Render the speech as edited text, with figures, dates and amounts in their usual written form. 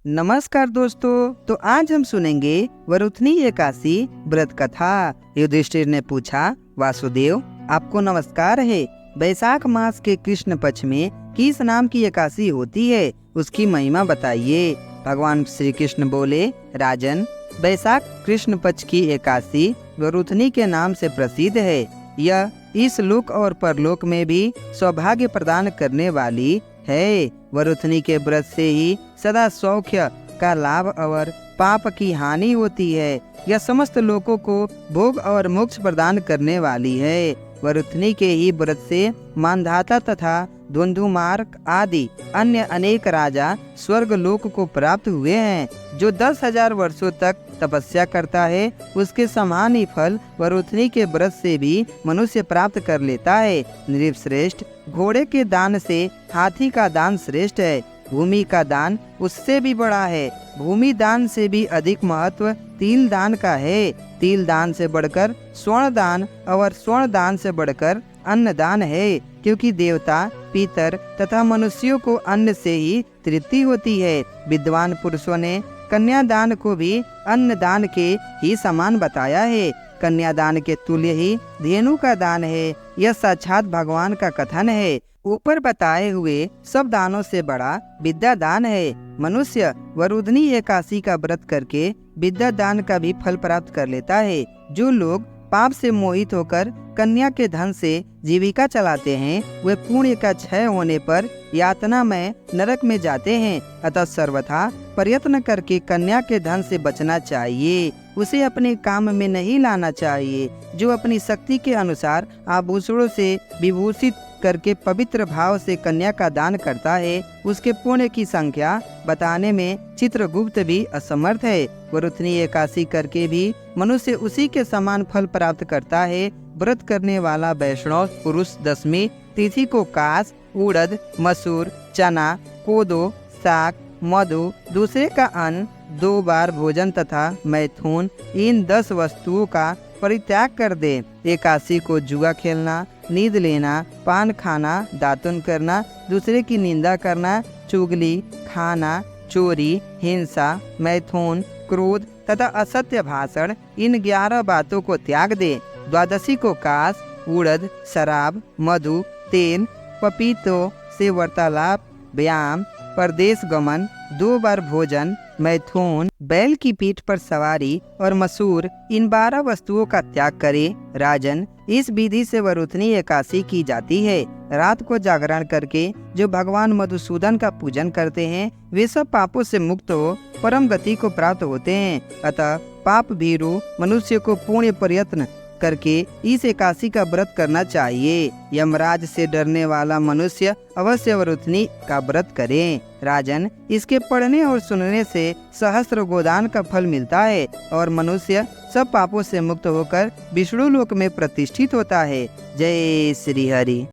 नमस्कार दोस्तों। तो आज हम सुनेंगे वरुथनी एकादशी व्रत कथा। युधिष्ठिर ने पूछा, वासुदेव आपको नमस्कार है। वैशाख मास के कृष्ण पक्ष में किस नाम की एकादशी होती है, उसकी महिमा बताइए। भगवान श्री कृष्ण बोले, राजन, वैशाख कृष्ण पक्ष की एकादशी वरुथनी के नाम से प्रसिद्ध है। यह इस लोक और परलोक में भी सौभाग्य प्रदान करने वाली है। वरुथनी के व्रत से ही सदा सौख्य का लाभ और पाप की हानि होती है। यह समस्त लोगों को भोग और मोक्ष प्रदान करने वाली है। वरुथनी के ही व्रत से मानधाता तथा धुंधुमार्क आदि अन्य अनेक राजा स्वर्ग लोक को प्राप्त हुए हैं। जो 10,000 वर्षों तक तपस्या करता है, उसके समान ही फल वरुथनी के व्रत से भी मनुष्य प्राप्त कर लेता है। नृपश्रेष्ठ, घोड़े के दान से हाथी का दान श्रेष्ठ है। भूमि का दान उससे भी बड़ा है। भूमि दान से भी अधिक महत्व तिल दान का है। तिल दान से बढ़कर स्वर्ण दान और स्वर्ण दान से बढ़कर अन्न दान है, क्योंकि देवता, पितर तथा मनुष्यों को अन्न से ही तृप्ति होती है। विद्वान पुरुषों ने कन्यादान को भी अन्न दान के ही समान बताया है। कन्यादान के तुल्य ही धेनु का दान है। यह साक्षात भगवान का कथन है। ऊपर बताए हुए सब दानों से बड़ा विद्या दान है। मनुष्य वरुथनी एकादशी का व्रत करके विद्या दान का भी फल प्राप्त कर लेता है। जो लोग पाप से मोहित होकर कन्या के धन से जीविका चलाते हैं, वे पुण्य का क्षय होने पर यातना में नरक में जाते हैं। अतः सर्वथा प्रयत्न करके कन्या के धन से बचना चाहिए। उसे अपने काम में नहीं लाना चाहिए। जो अपनी शक्ति के अनुसार आभूषणों से विभूषित करके पवित्र भाव से कन्या का दान करता है, उसके पुण्य की संख्या बताने में चित्रगुप्त भी असमर्थ है। वरुथनी एकादशी करके भी मनुष्य उसी के समान फल प्राप्त करता है। व्रत करने वाला वैष्णव पुरुष दशमी तिथि को कास, उड़द, मसूर, चना, कोदो, साग, मधु, दूसरे का अन्न, 2 बार भोजन तथा मैथुन, इन 10 वस्तुओं का परित्याग कर दे। एकादशी को जुआ खेलना, नींद लेना, पान खाना, दातुन करना, दूसरे की निंदा करना, चुगली, खाना, चोरी, हिंसा, मैथुन, क्रोध तथा असत्य भाषण, इन 11 बातों को त्याग दे। द्वादशी को कास, उड़द, शराब, मधु, तेल, पपीतों से वार्तालाप, व्यायाम, परदेश गमन, 2 बार भोजन, मैथुन, बैल की पीठ पर सवारी और मसूर, इन 12 वस्तुओं का त्याग करे। राजन, इस विधि से वरुथनी एकादशी की जाती है। रात को जागरण करके जो भगवान मधुसूदन का पूजन करते हैं, वे सब पापों से मुक्त हो परम गति को प्राप्त होते हैं। अतः पाप भीरु मनुष्य को पुण्य प्रयत्न करके इस एकादशी का व्रत करना चाहिए। यमराज से डरने वाला मनुष्य अवश्य वरुथनी का व्रत करे। राजन, इसके पढ़ने और सुनने से सहस्त्र गोदान का फल मिलता है और मनुष्य सब पापों से मुक्त होकर विष्णु लोक में प्रतिष्ठित होता है। जय श्री हरि।